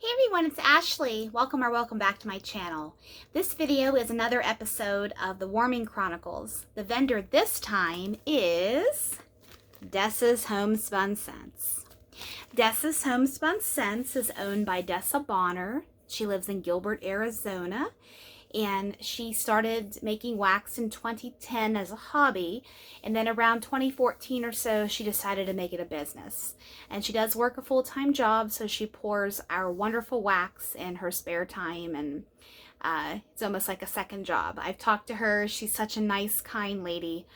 Hey everyone, it's Ashley. Welcome back to my channel. This video is another episode of the Warming Chronicles. The vendor this time is Dessa's Homespun Scents. Dessa's Homespun Scents is owned by Dessa Bonner. She lives in Gilbert, Arizona, and she started making wax in 2010 as a hobby, and then around 2014 or so she decided to make it a business. And she does work a full-time job, so she pours our wonderful wax in her spare time, and it's almost like a second job. I've talked to her. She's such a nice, kind lady.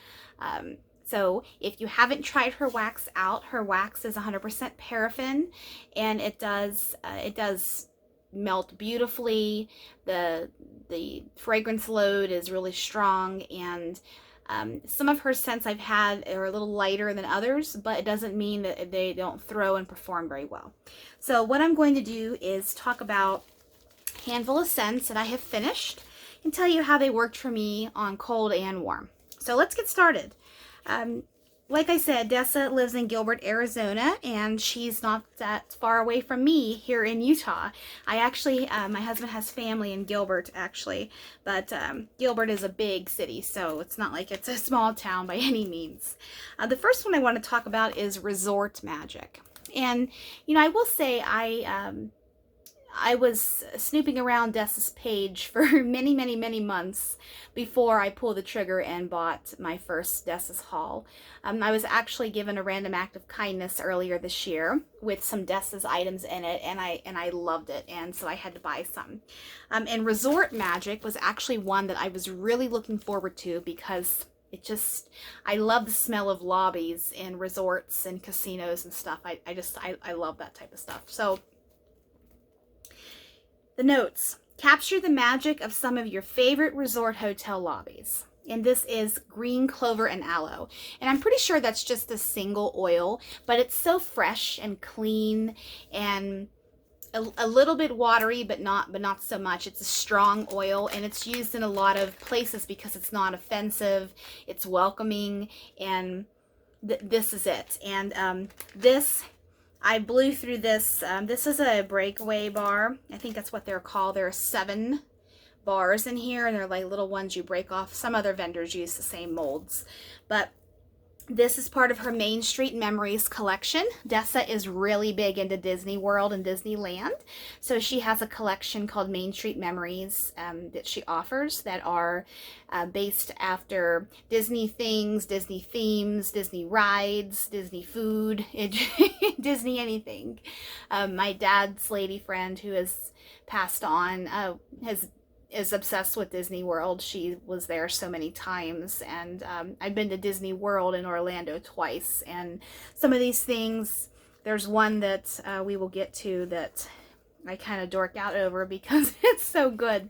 So if you haven't tried her wax out, her wax is 100% paraffin, and it does melt beautifully. The fragrance load is really strong, and some of her scents I've had are a little lighter than others, but it doesn't mean that they don't throw and perform very well. So what I'm going to do is talk about a handful of scents that I have finished and tell you how they worked for me on cold and warm. So let's get started. Like I said, Dessa lives in Gilbert, Arizona, and she's not that far away from me here in Utah. I actually, my husband has family in Gilbert, actually, but Gilbert is a big city, so it's not like it's a small town by any means. The first one I want to talk about is Resort Magic. And, you know, I will say I was snooping around Dessa's page for many months before I pulled the trigger and bought my first Dessa's haul. I was actually given a random act of kindness earlier this year with some Dessa's items in it, and I loved it, and so I had to buy some. And Resort Magic was actually one that I was really looking forward to because I love the smell of lobbies in resorts and casinos and stuff. I love that type of stuff. So the notes: capture the magic of some of your favorite resort hotel lobbies. And this is green clover and aloe. And I'm pretty sure that's just a single oil, but it's so fresh and clean and a little bit watery, but not so much. It's a strong oil, and it's used in a lot of places because it's not offensive, it's welcoming, and this is it. And I blew through this. This is a Breakaway Bar. I think that's what they're called. There are 7 bars in here, and they're like little ones you break off. Some other vendors use the same molds, but this is part of her Main Street Memories collection. Dessa is really big into Disney World and Disneyland, so she has a collection called Main Street Memories that she offers that are based after Disney things, Disney themes, Disney rides, Disney food, Disney anything. My dad's lady friend, who has passed on, is obsessed with Disney World. She was there so many times, and I've been to Disney World in Orlando twice, and some of these things, there's one that we will get to that I kind of dork out over because it's so good.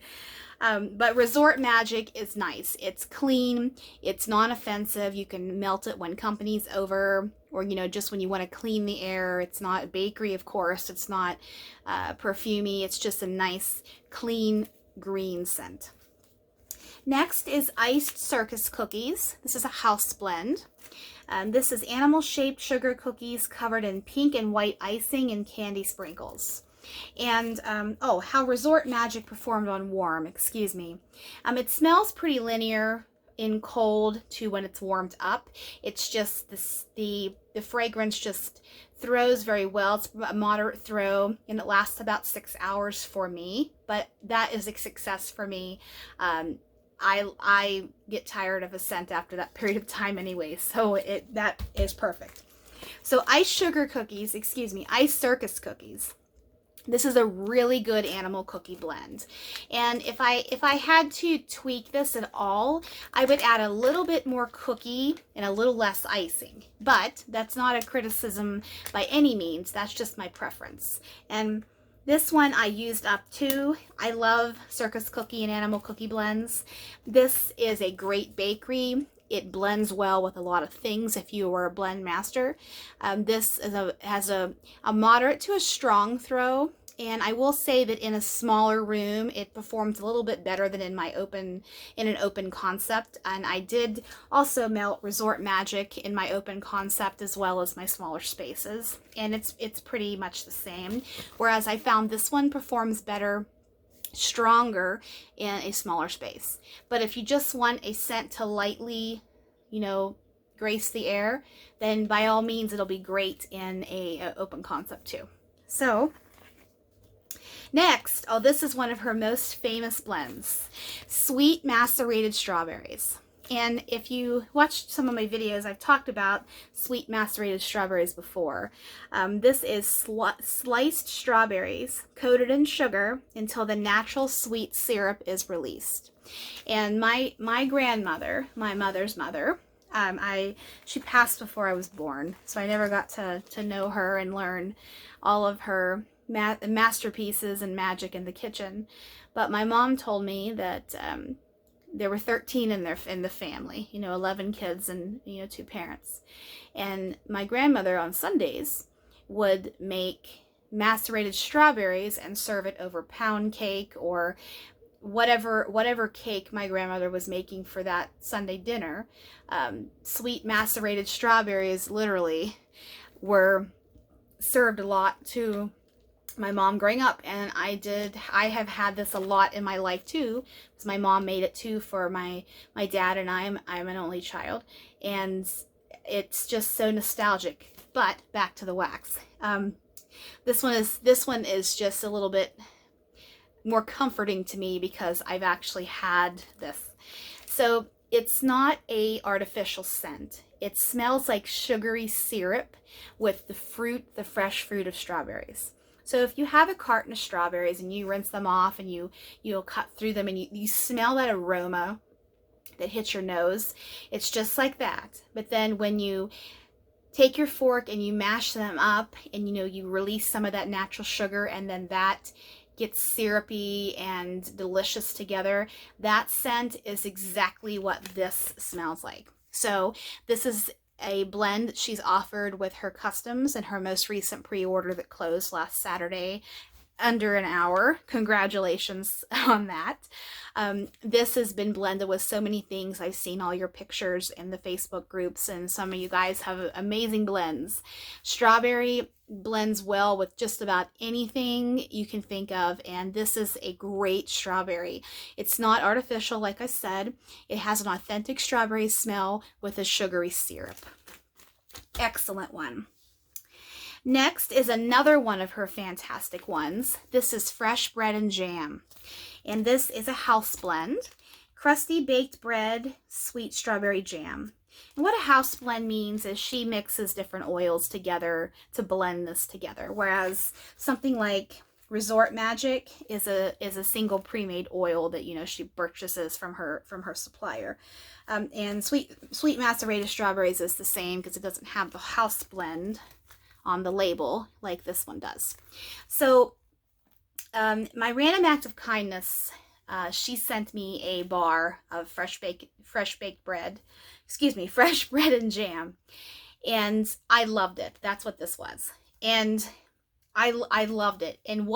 But Resort Magic is nice. It's clean, it's non-offensive. You can melt it when company's over, or, you know, just when you want to clean the air. It's not bakery, of course. It's not perfumey. It's just a nice, clean, green scent. Next is iced circus cookies. This is a house blend. This is animal shaped sugar cookies covered in pink and white icing and candy sprinkles. And oh, how Resort Magic performed on warm, excuse me. It smells pretty linear in cold to when it's warmed up. It's just the fragrance just throws very well. It's a moderate throw, and it lasts about 6 hours for me, but that is a success for me. I get tired of a scent after that period of time anyway, so that is perfect. So iced circus cookies. This is a really good animal cookie blend. And if I had to tweak this at all, I would add a little bit more cookie and a little less icing. But that's not a criticism by any means. That's just my preference. And this one I used up too. I love circus cookie and animal cookie blends. This is a great bakery. It blends well with a lot of things if you were a blend master. This has a moderate to a strong throw, And I will say that in a smaller room, it performs a little bit better than in an open concept. And I did also melt Resort Magic in my open concept as well as my smaller spaces. And it's pretty much the same. Whereas I found this one performs better, stronger in a smaller space. But if you just want a scent to lightly, grace the air, then by all means it'll be great in a open concept too. So next, this is one of her most famous blends, Sweet Macerated Strawberries. And if you watched some of my videos, I've talked about sweet macerated strawberries before. This is sliced strawberries coated in sugar until the natural sweet syrup is released. And my grandmother, my mother's mother, she passed before I was born, so I never got to know her and learn all of her masterpieces and magic in the kitchen. But my mom told me that there were 13 in the family, 11 kids and 2 parents. And my grandmother on Sundays would make macerated strawberries and serve it over pound cake or whatever cake my grandmother was making for that Sunday dinner. Sweet macerated strawberries literally were served a lot to my mom growing up, and I have had this a lot in my life too, because my mom made it too for my dad and I'm an only child, and it's just so nostalgic. But back to the wax. This one is just a little bit more comforting to me because I've actually had this. So it's not a artificial scent. It smells like sugary syrup with the fresh fruit of strawberries. So if you have a carton of strawberries and you rinse them off and you'll cut through them and you smell that aroma that hits your nose, it's just like that. But then when you take your fork and you mash them up and you release some of that natural sugar, and then that gets syrupy and delicious together, that scent is exactly what this smells like. So this is a blend that she's offered with her customs and her most recent pre-order that closed last Saturday, under an hour. Congratulations on that. This has been blended with so many things. I've seen all your pictures in the Facebook groups, and some of you guys have amazing blends. Strawberry blends well with just about anything you can think of, and this is a great strawberry. It's not artificial, like I said. It has an authentic strawberry smell with a sugary syrup. Excellent one. Next is another one of her fantastic ones. This is Fresh Bread and Jam, and this is a house blend. Crusty baked bread, sweet strawberry jam. And what a house blend means is she mixes different oils together to blend this together, whereas something like Resort Magic is a single pre-made oil that she purchases from her supplier. And sweet macerated strawberries is the same because it doesn't have the house blend on the label like this one does. So my random act of kindness, she sent me a bar of fresh bread and jam, and I loved it. That's what this was, and I loved it. And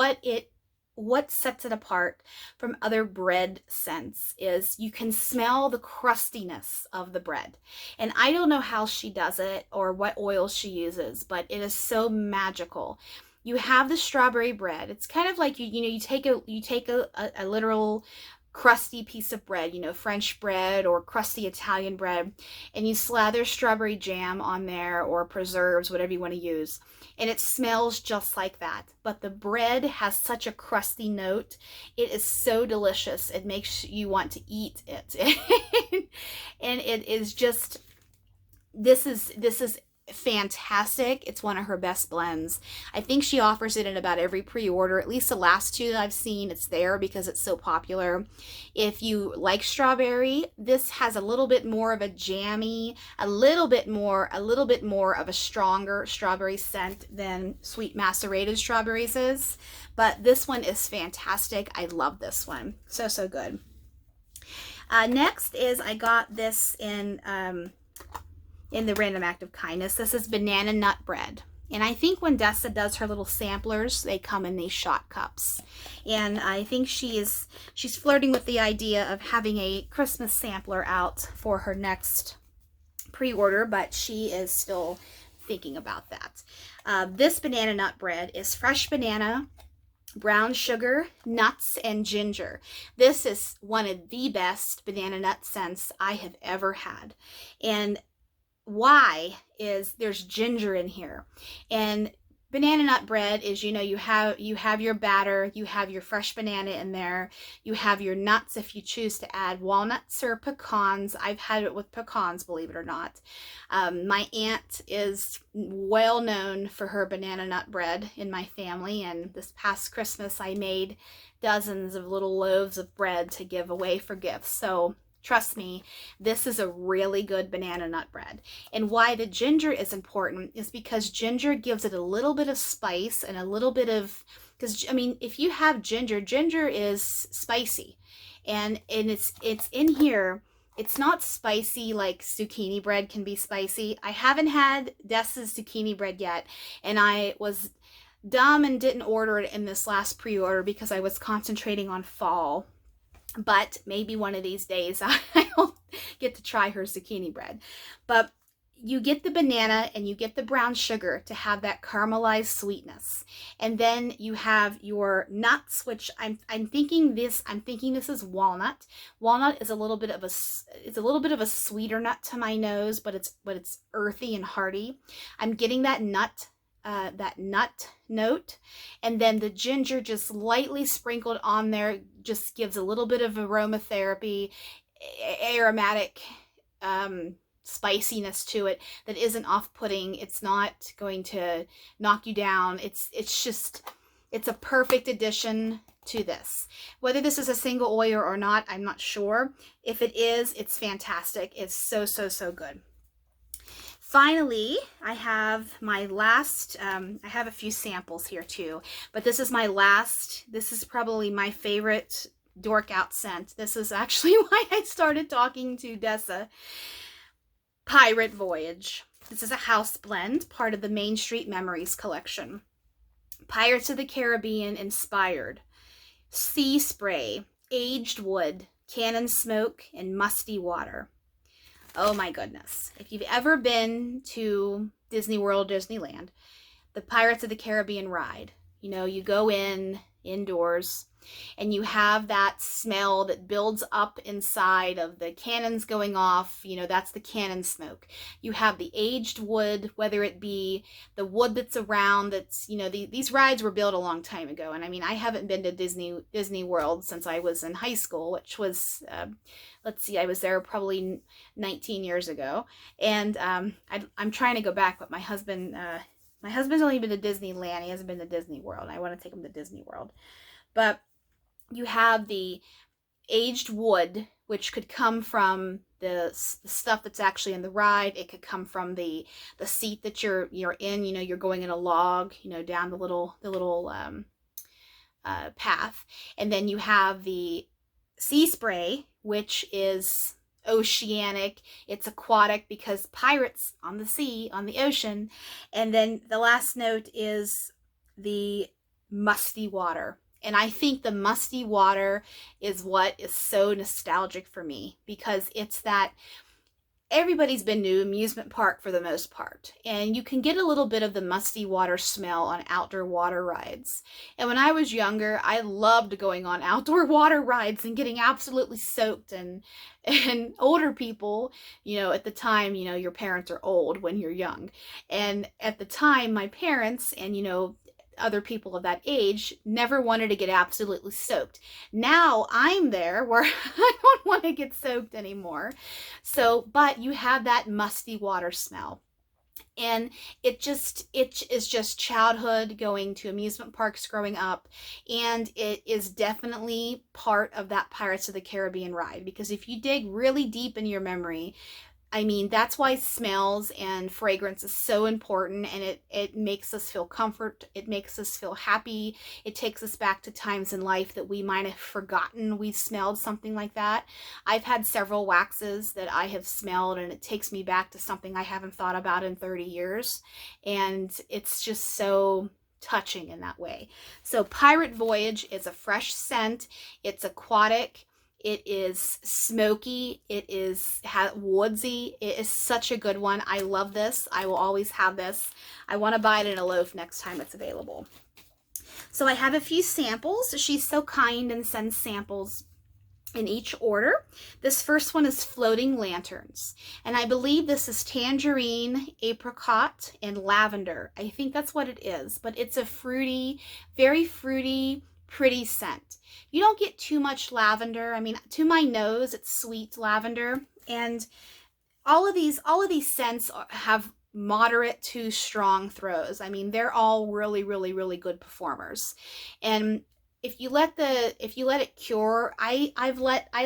what sets it apart from other bread scents is you can smell the crustiness of the bread. And I don't know how she does it or what oil she uses, but it is so magical. You have the strawberry bread. It's kind of like you take a literal crusty piece of bread, French bread or crusty Italian bread, and you slather strawberry jam on there or preserves, whatever you want to use, and it smells just like that. But the bread has such a crusty note. It is so delicious. It makes you want to eat it. And it is just, this is fantastic. It's one of her best blends. I think she offers it in about every pre-order, at least the last 2 that I've seen. It's there because it's so popular. If you like strawberry, this has a little bit more of a jammy, a little bit more of a stronger strawberry scent than sweet macerated strawberries is, but this one is fantastic. I love this one. So good. Next is, I got this in the random act of kindness. This is banana nut bread. And I think when Dessa does her little samplers, they come in these shot cups. And I think she's flirting with the idea of having a Christmas sampler out for her next pre-order, but she is still thinking about that. This banana nut bread is fresh banana, brown sugar, nuts, and ginger. This is one of the best banana nut scents I have ever had. And why is there's ginger in here. And banana nut bread is, you know, you have your batter, you have your fresh banana in there, you have your nuts if you choose to add walnuts or pecans. I've had it with pecans, believe it or not. My aunt is well known for her banana nut bread in my family, and this past Christmas I made dozens of little loaves of bread to give away for gifts. So trust me, this is a really good banana nut bread. And why the ginger is important is because ginger gives it a little bit of spice and a little bit of, because I mean, if you have ginger, ginger is spicy. And it's in here. It's not spicy like zucchini bread can be spicy. I haven't had Dessa's zucchini bread yet, and I was dumb and didn't order it in this last pre-order because I was concentrating on fall. But maybe one of these days I'll get to try her zucchini bread. But you get the banana and you get the brown sugar to have that caramelized sweetness. And then you have your nuts, which I'm thinking this is walnut. Walnut is a little bit of a sweeter nut to my nose, but it's earthy and hearty. I'm getting that nut note, and then the ginger just lightly sprinkled on there just gives a little bit of aromatherapy, aromatic spiciness to it that isn't off-putting. It's not going to knock you down. It's a perfect addition to this. Whether this is a single oil or not, I'm not sure. If it is, it's fantastic. It's so, so, so good. Finally, I have my last, I have a few samples here too, but this is my last, this is probably my favorite dork out scent. This is actually why I started talking to Dessa. Pirate Voyage. This is a house blend, part of the Main Street Memories collection. Pirates of the Caribbean inspired. Sea spray, aged wood, cannon smoke, and musty water. Oh my goodness. If you've ever been to Disney World, Disneyland, the Pirates of the Caribbean ride, you know, you go indoors and you have that smell that builds up inside of the cannons going off. You know, that's the cannon smoke. You have the aged wood, whether it be the wood that's around, that's, you know, these rides were built a long time ago. And I mean, I haven't been to Disney World since I was in high school, which was, let's see, I was there probably 19 years ago. And I'm trying to go back, but my husband's only been to Disneyland. He hasn't been to Disney World. I want to take him to Disney World. But you have the aged wood, which could come from the stuff that's actually in the ride. It could come from the seat that you're in. You know, you're going in a log, you know, down the little path. And then you have the sea spray, which is oceanic. It's aquatic because pirates on the sea, on the ocean. And then the last note is the musty water. And I think the musty water is what is so nostalgic for me, because it's that everybody's been to amusement park for the most part, and you can get a little bit of the musty water smell on outdoor water rides. And when I was younger, I loved going on outdoor water rides and getting absolutely soaked. And older people, you know, at the time, you know, your parents are old when you're young. And at the time, my parents and, you know, other people of that age never wanted to get absolutely soaked. Now I'm there where I don't want to get soaked anymore. So, but you have that musty water smell. And it is just childhood, going to amusement parks growing up. And it is definitely part of that Pirates of the Caribbean ride, because if you dig really deep in your memory, I mean, that's why smells and fragrance is so important, and it makes us feel comfort. It makes us feel happy. It takes us back to times in life that we might have forgotten we smelled something like that. I've had several waxes that I have smelled, and it takes me back to something I haven't thought about in 30 years. And it's just so touching in that way. So Pirate Voyage is a fresh scent. It's aquatic. It is smoky. It is woodsy. It is such a good one. I love this. I will always have this. I want to buy it in a loaf next time it's available. So I have a few samples. She's so kind and sends samples in each order. This first one is Floating Lanterns, and I believe this is tangerine, apricot, and lavender. I think that's what it is, but it's a fruity, very fruity, pretty scent. You don't get too much lavender. I mean, to my nose, it's sweet lavender, and all of these scents have moderate to strong throws. I mean, they're all really, really, really good performers. And if you let it cure, I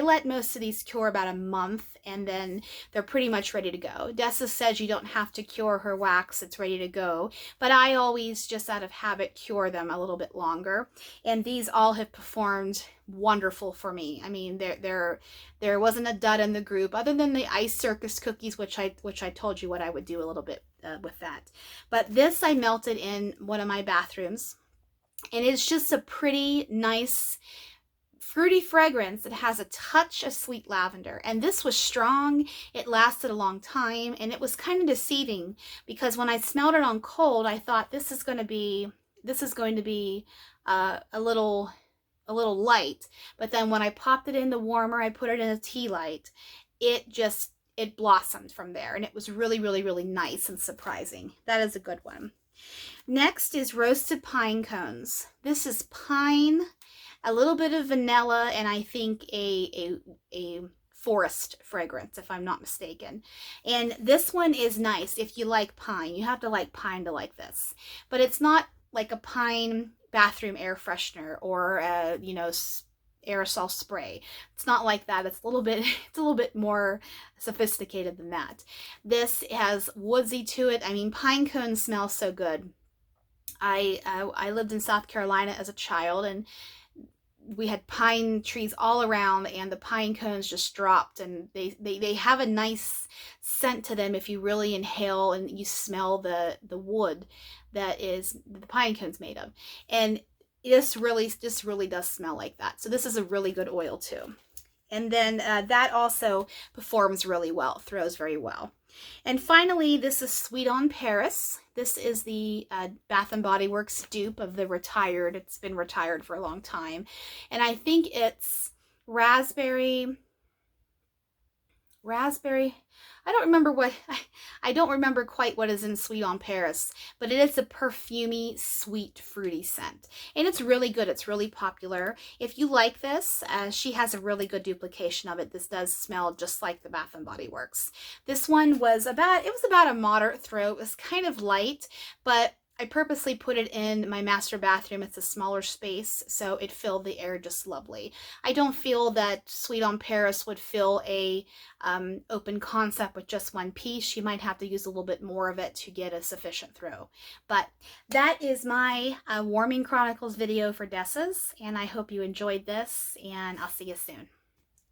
let most of these cure about a month, and then they're pretty much ready to go. Dessa says you don't have to cure her wax, it's ready to go, but I always, just out of habit, cure them a little bit longer. And these all have performed wonderful for me. I mean, there wasn't a dud in the group, other than the Ice Circus cookies, which I told you what I would do a little bit with that. But this I melted in one of my bathrooms. And it's just a pretty nice fruity fragrance that has a touch of sweet lavender. And this was strong. It lasted a long time, and it was kind of deceiving because when I smelled it on cold, I thought this is going to be a little light. But then when I popped it in the warmer, I put it in a tea light, it blossomed from there, and it was really, really, really nice and surprising. That is a good one. Next is Roasted Pine Cones. This is pine, a little bit of vanilla, and I think a forest fragrance, if I'm not mistaken. And this one is nice if you like pine. You have to like pine to like this. But it's not like a pine bathroom air freshener or aerosol spray. It's not like that. It's a little bit more sophisticated than that. This has woodsy to it. I mean, pine cones smell so good. I lived in South Carolina as a child, and we had pine trees all around, and the pine cones just dropped, and they have a nice scent to them if you really inhale and you smell the wood that is the pine cones made of. And this really does smell like that. So this is a really good oil too. And then that also performs really well, throws very well. And finally, this is Sweet on Paris. This is the Bath & Body Works dupe of the retired. It's been retired for a long time. And I think it's raspberry. I don't remember quite what is in Sweet on Paris, but it is a perfumey, sweet, fruity scent. And it's really good. It's really popular. If you like this, she has a really good duplication of it. This does smell just like the Bath & Body Works. This one was about a moderate throw. It was kind of light, but I purposely put it in my master bathroom. It's a smaller space, so it filled the air just lovely. I don't feel that Sweet on Paris would fill a open concept with just one piece. You might have to use a little bit more of it to get a sufficient throw. But that is my Warming Chronicles video for Dessa's, and I hope you enjoyed this, and I'll see you soon.